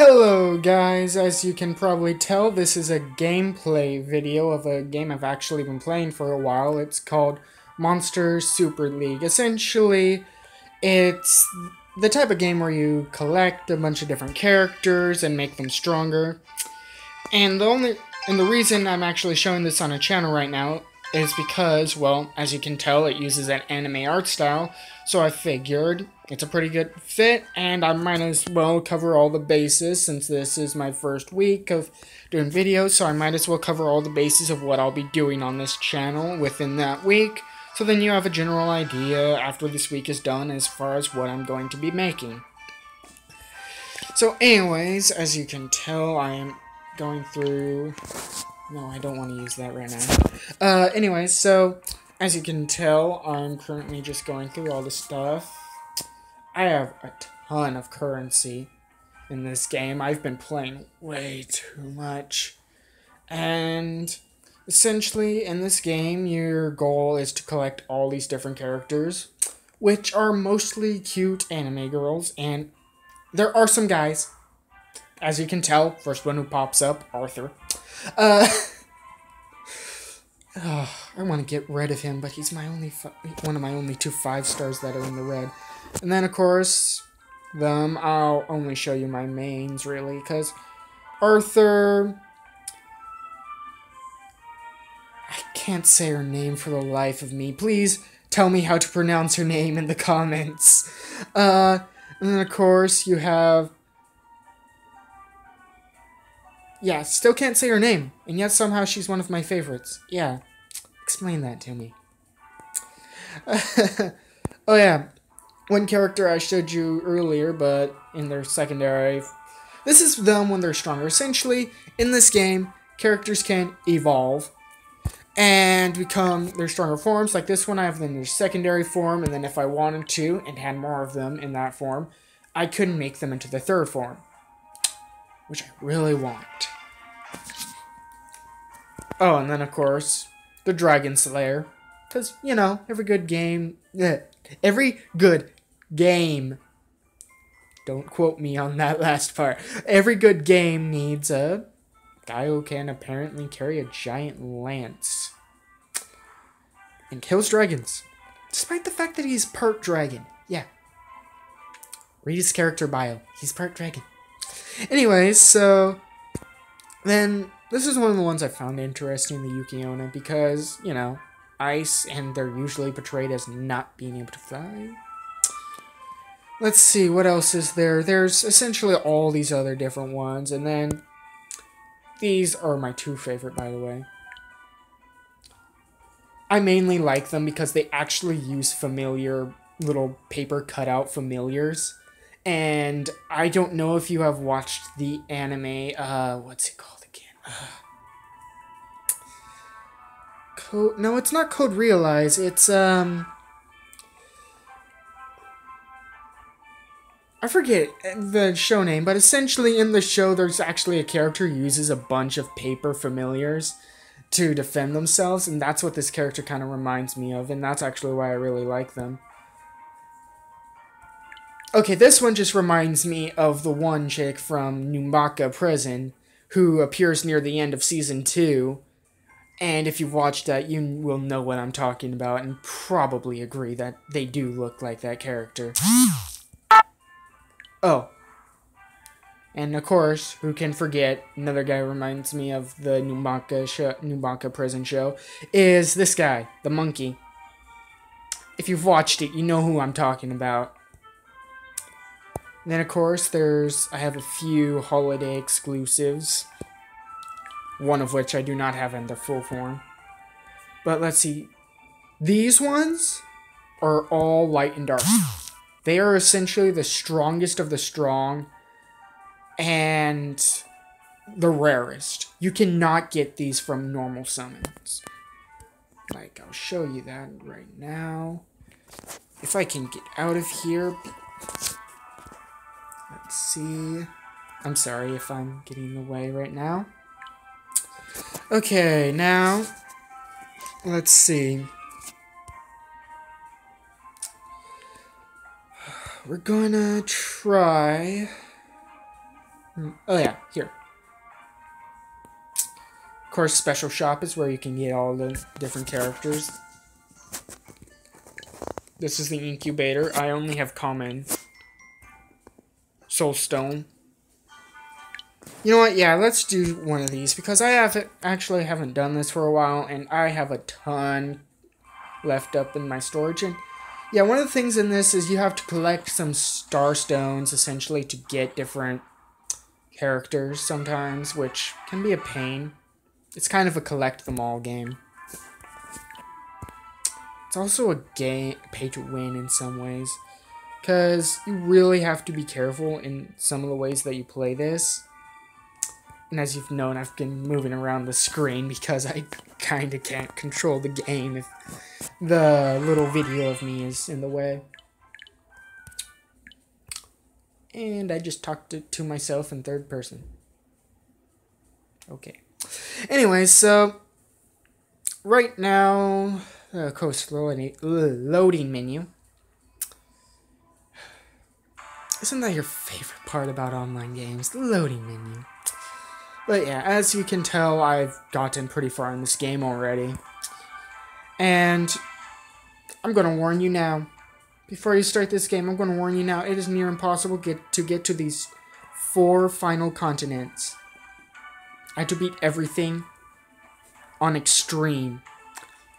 Hello guys, as you can probably tell, this is a gameplay video of a game I've actually been playing for a while. It's called Monster Super League. Essentially, it's the type of game where you collect a bunch of different characters and make them stronger. And the reason I'm actually showing this on a channel right now is because, well, as you can tell, it uses an anime art style, so I figured it's a pretty good fit, and I might as well cover all the bases since this is my first week of doing videos, so I might as well cover all the bases of what I'll be doing on this channel within that week, so then you have a general idea after this week is done as far as what I'm going to be making. So anyways, as you can tell, I am going through... No, I don't want to use that right now. Anyways, so, as you can tell, I'm currently just going through all the stuff. I have a ton of currency in this game. I've been playing way too much. And, essentially, in this game, your goal is to collect all these different characters, which are mostly cute anime girls, and there are some guys. As you can tell, first one who pops up, Arthur. I want to get rid of him, but he's my only one of my only two 5 stars that are in the red. And then, of course, I'll only show you my mains, really, because Arthur... I can't say her name for the life of me. Please tell me how to pronounce her name in the comments. And then, of course, you have... Yeah, still can't say her name, and yet somehow she's one of my favorites. Yeah, explain that to me. Oh yeah, one character I showed you earlier, but in their secondary... This is them when they're stronger. Essentially, in this game, characters can evolve and become their stronger forms. Like this one, I have them in their secondary form, and then if I wanted to, and had more of them in that form, I could make them into the third form, which I really want. Oh, and then, of course, the Dragon Slayer. Because, you know, every good game... Don't quote me on that last part. Every good game needs a guy who can apparently carry a giant lance. And kills dragons. Despite the fact that he's part dragon. Yeah. Read his character bio. He's part dragon. Anyways, so... Then... This is one of the ones I found interesting, the Yuki Onna, because, you know, ice, and they're usually portrayed as not being able to fly. Let's see, what else is there? There's essentially all these other different ones, and then these are my 2 favorite, by the way. I mainly like them because they actually use familiar little paper cutout familiars. And I don't know if you have watched the anime, what's it called? No, it's not Code Realize. It's, I forget the show name, but essentially in the show, there's actually a character who uses a bunch of paper familiars to defend themselves, and that's what this character kind of reminds me of, and that's actually why I really like them. Okay, this one just reminds me of the one chick from Numbaka Prison, who appears near the end of Season 2, and if you've watched that, you will know what I'm talking about, and probably agree that they do look like that character. Oh. And of course, who can forget, another guy reminds me of the Numbaka Prison show, is this guy, the monkey. If you've watched it, you know who I'm talking about. And then, of course, I have a few holiday exclusives. One of which I do not have in their full form. But let's see. These ones are all light and dark. They are essentially the strongest of the strong. And the rarest. You cannot get these from normal summons. Like, I'll show you that right now. If I can get out of here... Let's see. I'm sorry if I'm getting in the way right now. Okay, now, let's see. We're gonna try Oh yeah, here. Of course, special shop is where you can get all the different characters. This is the incubator. I only have common soulstone. You know what? Yeah, let's do one of these because I haven't done this for a while, and I have a ton left up in my storage. And yeah, one of the things in this is you have to collect some star stones essentially to get different characters sometimes, which can be a pain. It's kind of a collect them all game. It's also a game pay to win in some ways, because you really have to be careful in some of the ways that you play this. And as you've known, I've been moving around the screen because I kind of can't control the game if the little video of me is in the way. And I just talked to myself in third person. Okay. Anyways, so right now, coast loading menu. Isn't that your favorite part about online games? The loading menu. But yeah, as you can tell, I've gotten pretty far in this game already. And I'm going to warn you now. Before you start this game, I'm going to warn you now. It is near impossible to get to these 4 final continents. I had to beat everything on extreme.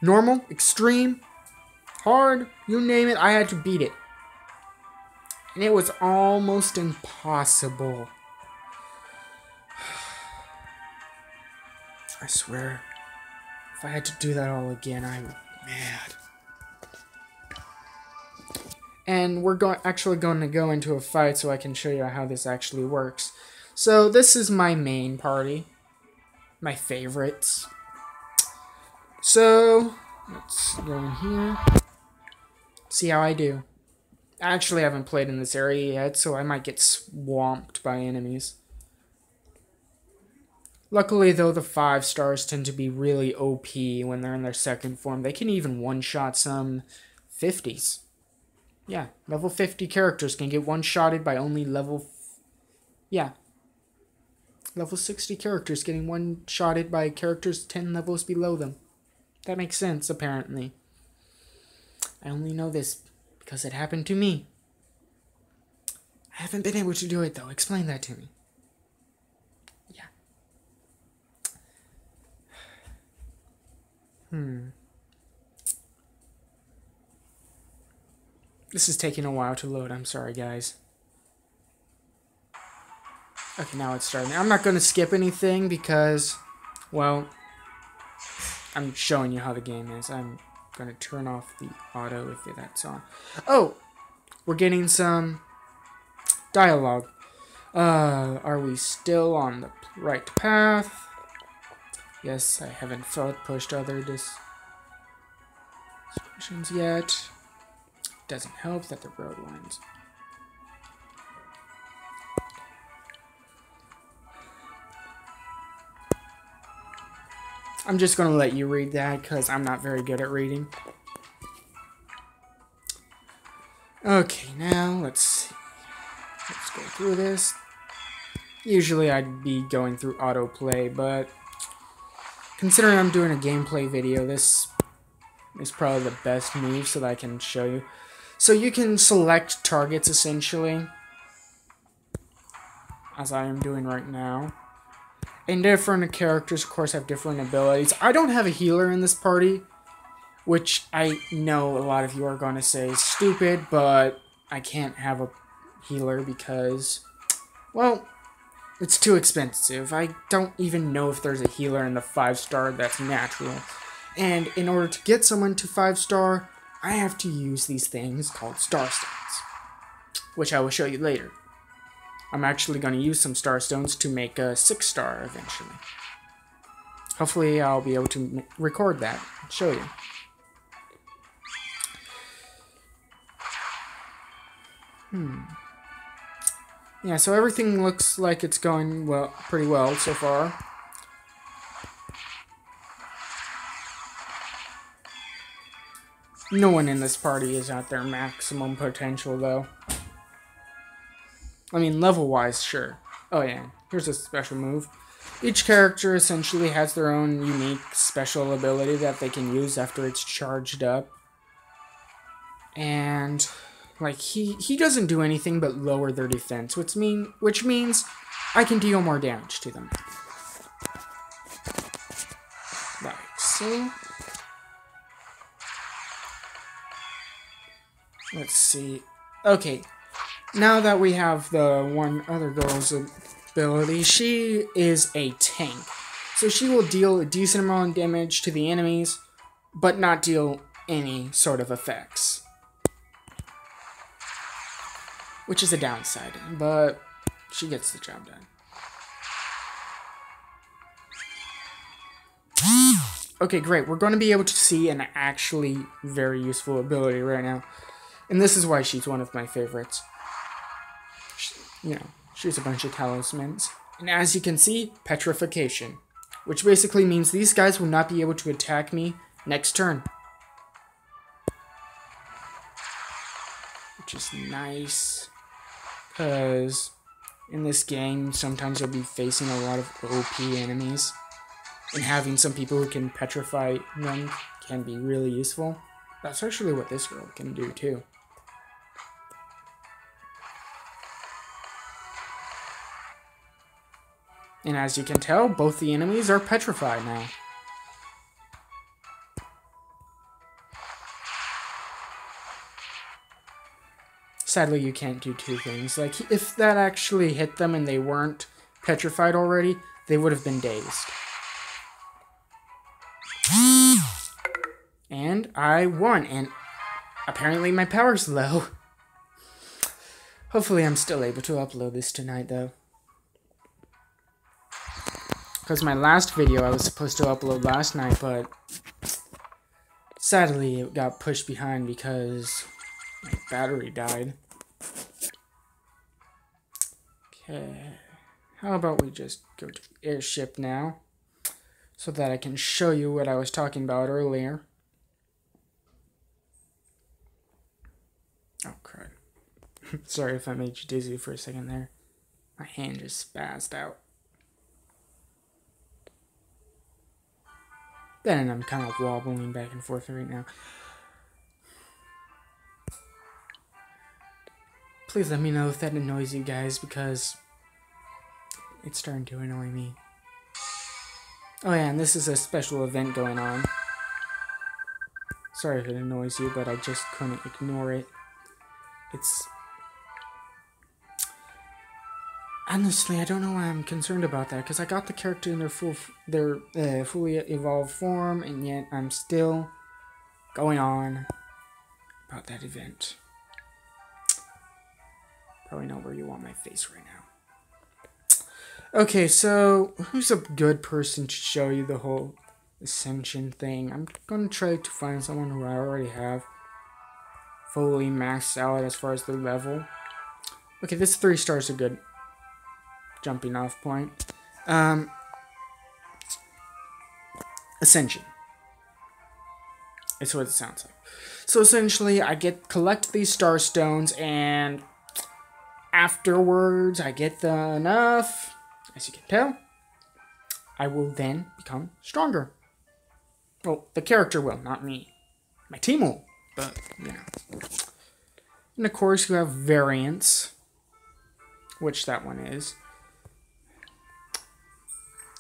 Normal, extreme, hard, you name it, I had to beat it. And it was almost impossible. I swear, if I had to do that all again, I would be mad. And we're actually going to go into a fight so I can show you how this actually works. So this is my main party. My favorites. So, let's go in here. See how I do. I actually haven't played in this area yet, so I might get swamped by enemies. Luckily, though, the 5 stars tend to be really OP when they're in their second form. They can even one-shot some 50s. Yeah, level 50 characters can get one-shotted by only level 60 characters getting one-shotted by characters 10 levels below them. That makes sense, apparently. I only know this because it happened to me. I haven't been able to do it, though. Explain that to me. Yeah. This is taking a while to load. I'm sorry, guys. Okay, now it's starting. I'm not going to skip anything because, well, I'm showing you how the game is. I'm going to turn off the auto if that's on. Oh! We're getting some dialogue. Are we still on the right path? Yes, I haven't pushed other descriptions yet. Doesn't help that the road lines. I'm just going to let you read that because I'm not very good at reading. Okay, now let's see. Let's go through this. Usually I'd be going through autoplay, but considering I'm doing a gameplay video, this is probably the best move so that I can show you. So you can select targets essentially, as I am doing right now. And different characters, of course, have different abilities. I don't have a healer in this party, which I know a lot of you are going to say is stupid, but I can't have a healer because, well, it's too expensive. I don't even know if there's a healer in the 5-star that's natural. And in order to get someone to 5-star, I have to use these things called star stones, which I will show you later. I'm actually going to use some star stones to make a 6-star eventually. Hopefully I'll be able to record that and show you. Yeah, so everything looks like it's going well, pretty well so far. No one in this party is at their maximum potential, though. I mean, level-wise, sure. Oh yeah, here's a special move. Each character essentially has their own unique special ability that they can use after it's charged up. And like he doesn't do anything but lower their defense, which means I can deal more damage to them. Like so. Let's see. Okay, now that we have the one other girl's ability, she is a tank. So she will deal a decent amount of damage to the enemies, but not deal any sort of effects. Which is a downside, but she gets the job done. Okay, great. We're going to be able to see an actually very useful ability right now. And this is why she's one of my favorites. She's a bunch of talismans. And as you can see, petrification. Which basically means these guys will not be able to attack me next turn. Which is nice. Because in this game, sometimes you'll be facing a lot of OP enemies. And having some people who can petrify them can be really useful. That's actually what this girl can do too. And as you can tell, both the enemies are petrified now. Sadly, you can't do two things. Like, if that actually hit them and they weren't petrified already, they would have been dazed. And I won, and apparently my power's low. Hopefully I'm still able to upload this tonight, though. Because my last video I was supposed to upload last night, but sadly it got pushed behind because my battery died. Okay, how about we just go to Airship now, so that I can show you what I was talking about earlier. Oh, crud. Sorry if I made you dizzy for a second there. My hand just spazzed out. Then I'm kind of wobbling back and forth right now. Please let me know if that annoys you guys, because it's starting to annoy me. Oh yeah, and this is a special event going on. Sorry if it annoys you, but I just couldn't ignore it. It's... Honestly, I don't know why I'm concerned about that, because I got the character in their fully evolved form, and yet I'm still going on about that event. Probably not where you want my face right now. Okay, so who's a good person to show you the whole Ascension thing? I'm going to try to find someone who I already have fully maxed out as far as their level. Okay, this 3 stars are good. Jumping off point. Ascension. It's what it sounds like. So essentially, I collect these star stones, and afterwards, I get enough. As you can tell, I will then become stronger. Well, the character will, not me. My team will, but you know. And of course, you have variants, which that one is.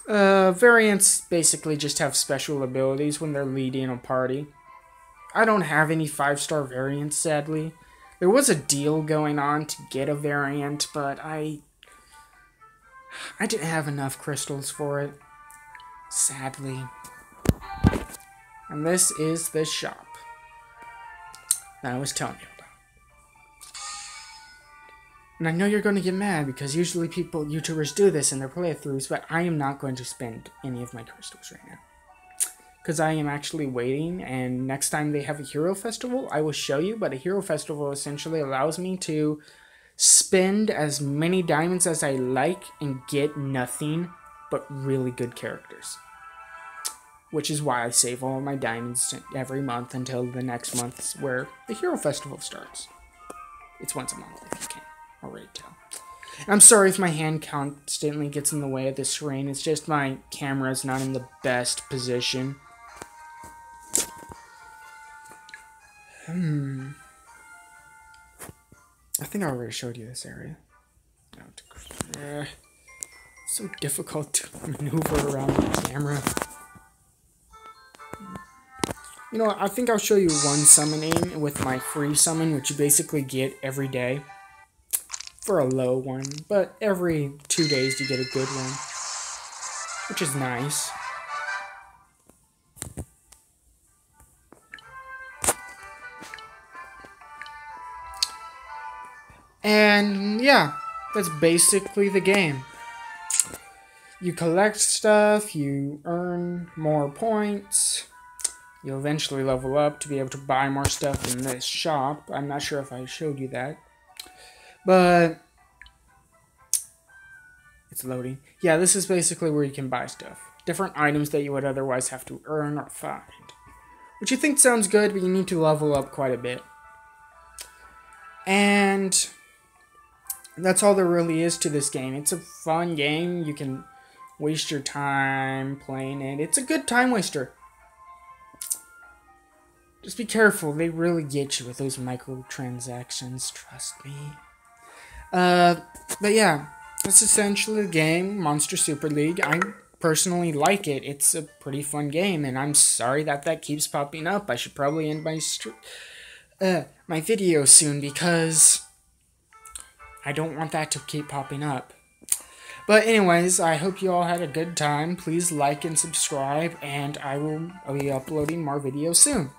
Variants basically just have special abilities when they're leading a party. I don't have any 5-star variants, sadly. There was a deal going on to get a variant, but I didn't have enough crystals for it, sadly. And this is the shop that I was telling you about. And I know you're going to get mad, because usually YouTubers do this in their playthroughs, but I am not going to spend any of my crystals right now. Because I am actually waiting, and next time they have a hero festival, I will show you, but a hero festival essentially allows me to spend as many diamonds as I like and get nothing but really good characters. Which is why I save all my diamonds every month until the next month where the hero festival starts. It's once a month, if you can already tell. I'm sorry if my hand constantly gets in the way of the screen. It's just my camera's not in the best position. I think I already showed you this area. So difficult to maneuver around the camera. You know what, I think I'll show you one summoning with my free summon, which you basically get every day. For a low one, but every 2 days you get a good one, which is nice. And yeah, that's basically the game. You collect stuff, you earn more points, you'll eventually level up to be able to buy more stuff in this shop. I'm not sure if I showed you that. But it's loading. Yeah, this is basically where you can buy stuff. Different items that you would otherwise have to earn or find. Which you think sounds good, but you need to level up quite a bit. And that's all there really is to this game. It's a fun game. You can waste your time playing it. It's a good time waster. Just be careful. They really get you with those microtransactions. Trust me. But yeah, that's essentially the game, Monster Super League. I personally like it. It's a pretty fun game, and I'm sorry that that keeps popping up. I should probably end my video soon because I don't want that to keep popping up. But anyways, I hope you all had a good time. Please like and subscribe, and I will be uploading more videos soon.